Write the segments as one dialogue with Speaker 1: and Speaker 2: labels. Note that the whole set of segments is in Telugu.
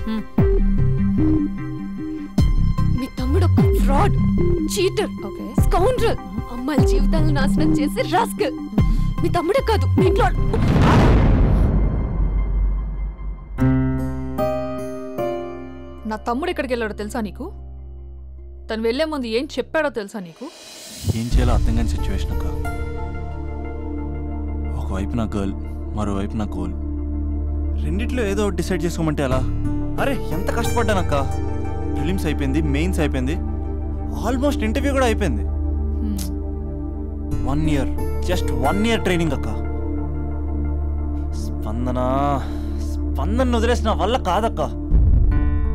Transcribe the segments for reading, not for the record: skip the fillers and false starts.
Speaker 1: మీ తమ్ముడు ఒక ఫ్రాడ్, చీటర్, స్కౌండ్రల్, అమ్మాయిల జీవితాలను నాశనం చేసి రాస్కల్. మీ తమ్ముడే కాదు, మీ ఇంట్లో
Speaker 2: నా తమ్ముడు ఎక్కడికి వెళ్ళాడో తెలుసా నీకు? తను వెళ్లే ముందు ఏం చెప్పాడో తెలుసా నీకు?
Speaker 3: ఏం చేయాలో అర్థం కాని సిచ్యువేషన్ అక్క. ఒకవైపు నా గర్ల్, మరోవైపు నా గోల్. రెండిట్లో ఏదో డిసైడ్ చేసుకోమంటే ఎలా? అరే ఎంత కష్టపడ్డానక్క. ఫిలిమ్స్ అయిపోయింది, మెయిన్స్ అయిపోయింది, ఆల్మోస్ట్ ఇంటర్వ్యూ కూడా అయిపోయింది. 1 year, జస్ట్ 1 year ట్రైనింగ్ అక్క. స్పందన వదిలేసిన వల్ల కాదక్క.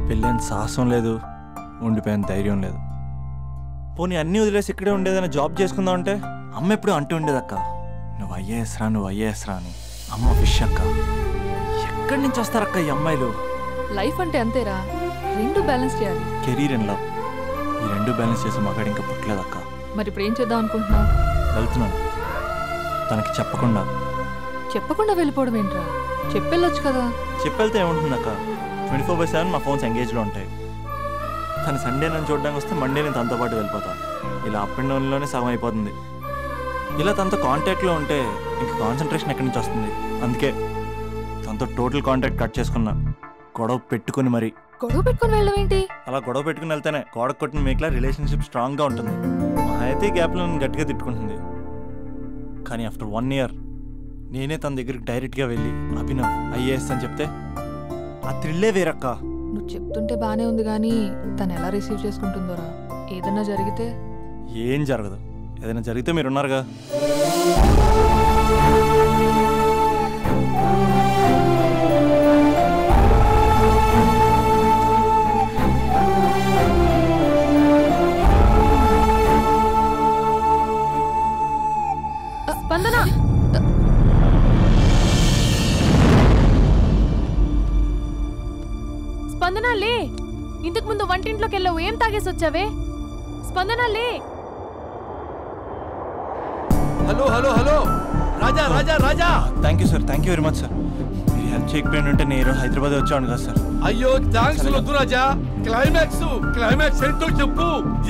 Speaker 3: పెళ్ళైన సాహసం లేదు, ఉండిపోయిన ధైర్యం లేదు. పోనీ అన్నీ వదిలేసి ఇక్కడే ఉండేదైనా జాబ్ చేసుకుందాం అంటే అమ్మ ఎప్పుడు అంటూ ఉండేదక్క, నువ్వు ఐఏఎస్ రా అని. అమ్మ ఫిష్ అక్క. ఎక్కడి నుంచి వస్తారక్క ఈ అమ్మాయిలు?
Speaker 2: లైఫ్ అంటే అంతేరా, రెండు బ్యాలెన్స్ చేయాలి.
Speaker 3: కెరీర్ అండ్ లవ్, ఈ రెండు బ్యాలెన్స్ చేసే మగాడు ఇంకా పుట్టలేదక్క.
Speaker 2: మరి ఇప్పుడు ఏం చేద్దాం అనుకుంటున్నావు?
Speaker 3: వెళ్తున్నాను, తనకి చెప్పకుండా
Speaker 2: వెళ్ళిపోవడం ఏంట్రా? చెప్పెళ్ళొచ్చు కదా.
Speaker 3: చెప్పెళ్తే ఏముంటుందక్క, 24/7 మా ఫోన్స్ ఎంగేజ్లో ఉంటాయి. తను సండే నన్ను చూడడానికి వస్తే మండే నేను తనతో పాటు వెళ్ళిపోతాను. ఇలా అప్ అండ్ డౌన్లోనే సగం అయిపోతుంది. ఇలా తనతో కాంటాక్ట్లో ఉంటే ఇంక కాన్సన్ట్రేషన్ ఎక్కడి నుంచి వస్తుంది? అందుకే తనతో టోటల్ కాంటాక్ట్ కట్ చేసుకున్నా. గొడవ పెట్టుకుని
Speaker 2: వెళ్ళడం ఏంటి?
Speaker 3: అలా గొడవ పెట్టుకుని వెళ్తేనే గోడ కొట్టిన మేకలా రిలేషన్షిప్ స్ట్రాంగ్గా ఉంటుంది. మా అయితే గ్యాప్లో నన్ను గట్టిగా తిట్టుకుంటుంది. కానీ ఆఫ్టర్ 1 year నేనే తన దగ్గరికి డైరెక్ట్గా వెళ్ళి అభినవ్ ఐఏఎస్ అని చెప్తే ఆ థ్రిల్లే వేరక్క.
Speaker 2: నువ్వు చెప్తుంటే బానే ఉంది కానీ తను ఎలా రిసీవ్ చేసుకుంటుందోరా? ఏదన్నా జరిగితే?
Speaker 3: ఏం జరగదు. ఏదైనా జరిగితే మీరున్నారుగా.
Speaker 1: స్పందన, స్పందన లే. ఇంతకు ముందు వంటింట్లోకి వెళ్ళావు, ఏం తాగేసి వచ్చావే? స్పందన లే.
Speaker 4: Hello hello hello Raja Raja Raja.
Speaker 3: Thank you sir, thank you very much sir. మీరు హెల్ప్ చేయకపోయిన ఉంటే నేను హైదరాబాద్ వచ్చాను కదా సార్.
Speaker 4: అయ్యో థ్యాంక్స్ వద్దు రాజా. క్లైమాక్స్ ఏంటో చెప్పు.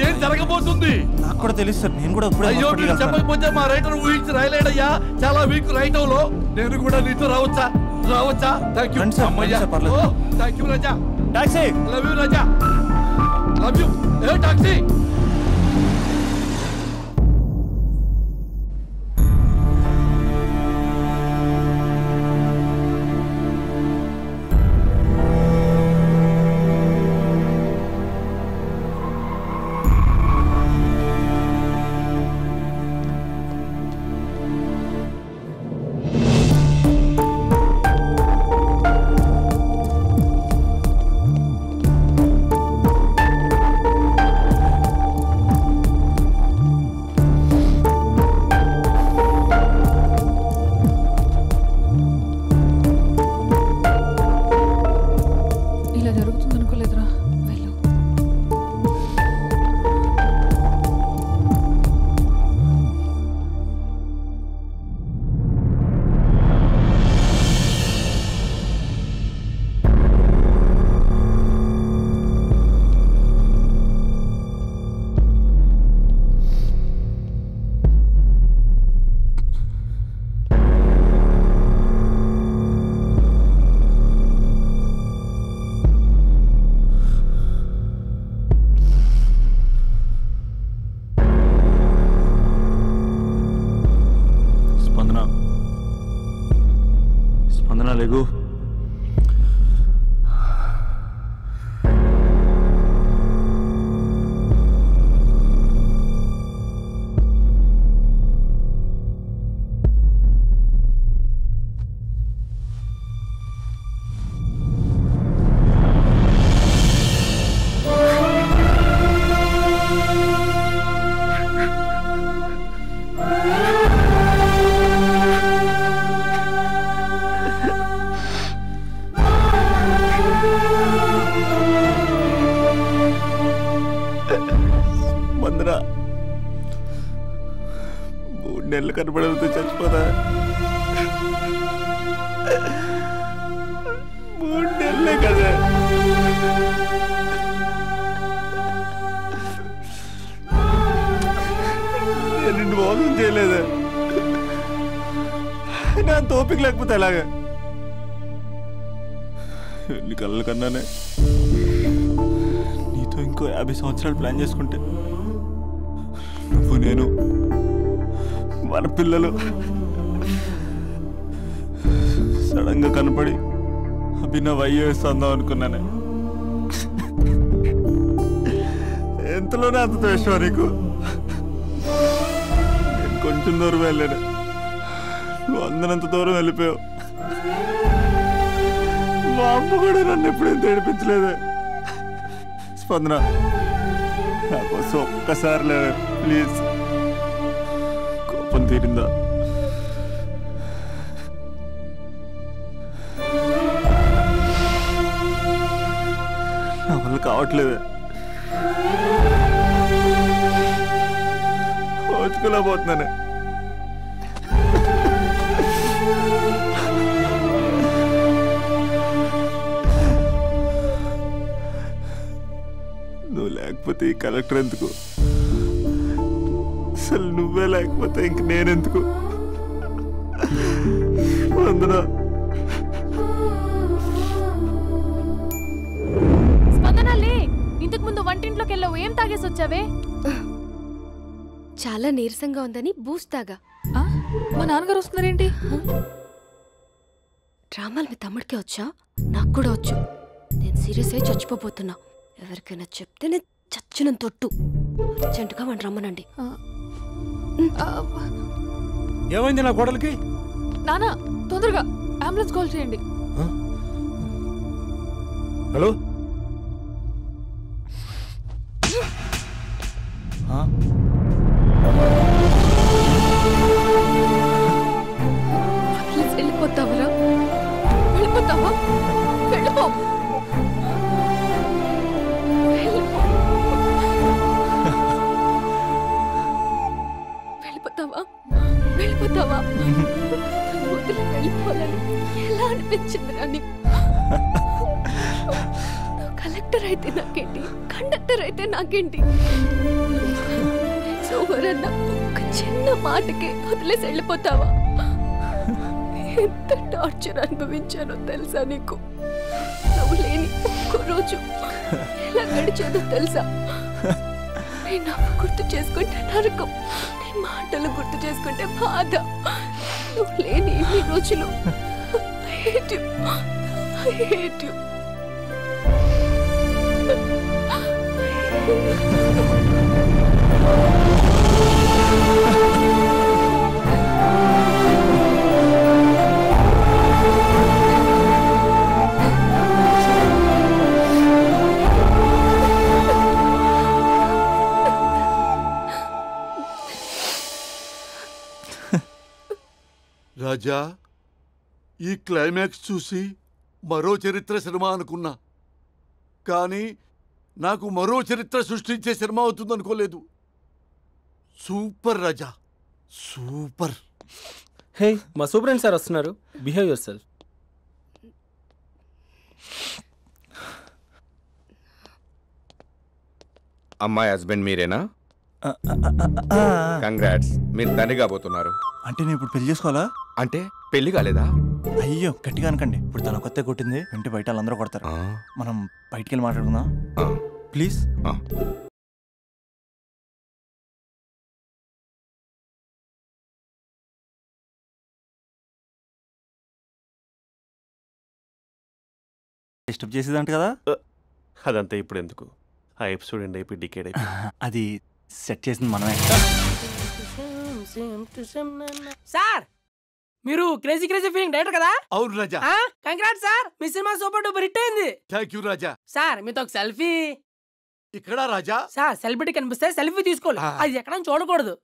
Speaker 4: ఏం జరగబోతుంది?
Speaker 3: నాకు కూడా తెలుసు సార్, నేను కూడా
Speaker 4: అయ్యో మీరు చెప్పకపోతే మా రైటర్ ఊహించి రాయలేడయ్యా. చాలా వీక్ రైటవ్ లో. నేను కూడా నీతో రావచ్చా? Thank you. Thank you Raja.
Speaker 3: Taxi.
Speaker 4: Love you Raja, love you. ఏ టాక్సీ.
Speaker 3: లెగు. మందరా 3 నెలలు కనబడితే చచ్చిపోదా? 3 నెలలే కదా. చేయలేదే. నా అంత ఓపిక లేకపోతే ఎలాగా? ఎన్ని కళ్ళ కన్నానే నీతో ఇంకో 50 సంవత్సరాలు ప్లాన్ చేసుకుంటే నువ్వు నేను మన పిల్లలు సడన్ గా కనపడి అభినవ్ ఐఏఎస్ అందాం అనుకున్నానే. ఎంతలోనే అంత ద్వేషం నీకు. నేను కొంచెం దూరం వెళ్ళాను, నువ్వు అందనంత దూరం వెళ్ళిపోయావు. మా అమ్మ కూడా నన్ను ఎప్పుడేం ఏడిపించలేదే. స్పందన, నా కోసం ఒక్కసారి లేదు ప్లీజ్. కోపం తీరిందా? నా వల్ల కావట్లేదే, ఓచుకోలేకపోతున్నానే. నువ్వు లేకపోతే ఈ కలెక్టర్ ఎందుకు? అసలు నువ్వే లేకపోతే ఇంక నేనెందుకు?
Speaker 1: స్పందన లే, ఇంతకు ముందు వంటింట్లోకి వెళ్ళావు, ఏం తాగేసి వచ్చావే?
Speaker 5: చాలా నీరసంగా ఉందని బూస్ట్ తాగా.
Speaker 2: మా నాన్నగారు వస్తున్నారేంటి?
Speaker 5: డ్రామాలు మీ తమ్ముడికే వచ్చా? నాకు కూడా వచ్చు. నేను సీరియస్ అయి చచ్చిపోతున్నా. ఎవరికైనా చెప్తే నేను చచ్చిన తొట్టు. అర్జెంటుగా వాడిని రమ్మనండి.
Speaker 6: ఏమైంది నా కోడలికి?
Speaker 2: నానా, తొందరగా అంబులెన్స్ కాల్ చేయండి.
Speaker 6: హలో,
Speaker 1: వెళ్ళిపోతావరా? వెళ్ళిపోతావా? వెళ్ళిపో. వెళ్ళిపోతావా? వెళ్ళిపోతావా? వదిలి వెళ్ళిపోవాలని ఎలా అనిపించిందిరా నీకు? కలెక్టర్ అయితే నాకేంటి, కండక్టర్ అయితే నాకేంటి? సోమరన్న ఒక చిన్న మాటకే వదిలేసి వెళ్ళిపోతావా? ఎంత టార్చర్ అనుభవించానో తెలుసా నీకు? నువ్వు లేని ఒక్కో రోజు ఎలా గడిచేదో తెలుసా? నీ నవ్వు గుర్తు చేసుకుంటే నరకం, నీ మాటలు గుర్తు చేసుకుంటే బాధ. నువ్వు లేని ఈ రోజులు I hate you. I hate you.
Speaker 4: రాజా, ఈ క్లైమాక్స్ చూసి మరో చరిత్ర సినిమా అనుకున్నా, కానీ నాకు మరో చరిత్ర సృష్టించే సినిమా అవుతుంది అనుకోలేదు. సూపర్ రాజా, సూపర్.
Speaker 6: హే, మా సూపరింటెండెంట్ సార్ వస్తున్నారు. Behave your self.
Speaker 7: అమ్మాయి హస్బెండ్ మీరేనా? కంగ్రాట్స్, మీరు తండ్రి కాబోతున్నారు.
Speaker 3: అంటే నేను ఇప్పుడు పెళ్లి చేసుకోవాలా?
Speaker 7: అంటే పెళ్లి కాలేదా?
Speaker 3: అయ్యో, గట్టిగా అనకండి. ఇప్పుడు తన కొత్త కొట్టింది వింటే బయట వాళ్ళందరూ కొడతారు. మనం బయటికి వెళ్ళి మాట్లాడుకుందాం ప్లీజ్. డిస్టర్బ్ చేసేదంట కదా?
Speaker 8: అదంతా ఇప్పుడు ఎందుకు? ఆ ఎపిసోడ్ ఎండ్ అయిపోయి డికేడ్ అయిపోయి
Speaker 3: అది సెట్ చేసింది మనమే.
Speaker 9: సార్, మీరు క్రేజీ క్రేజీ ఫీలింగ్ డైరెక్టర్ కదా?
Speaker 4: అవును రాజా.
Speaker 9: కంగ్రాట్స్ సార్, మీ సినిమా సూపర్ డూపర్ హిట్ అయింది.
Speaker 4: Thank you Raja.
Speaker 9: సార్, మీతో ఒక సెల్ఫీ.
Speaker 4: ఇక్కడ రాజా.
Speaker 9: సార్, సెలబ్రిటీ కనిపిస్తే సెల్ఫీ తీసుకోవాలి, అది ఎక్కడ చూడకూడదు.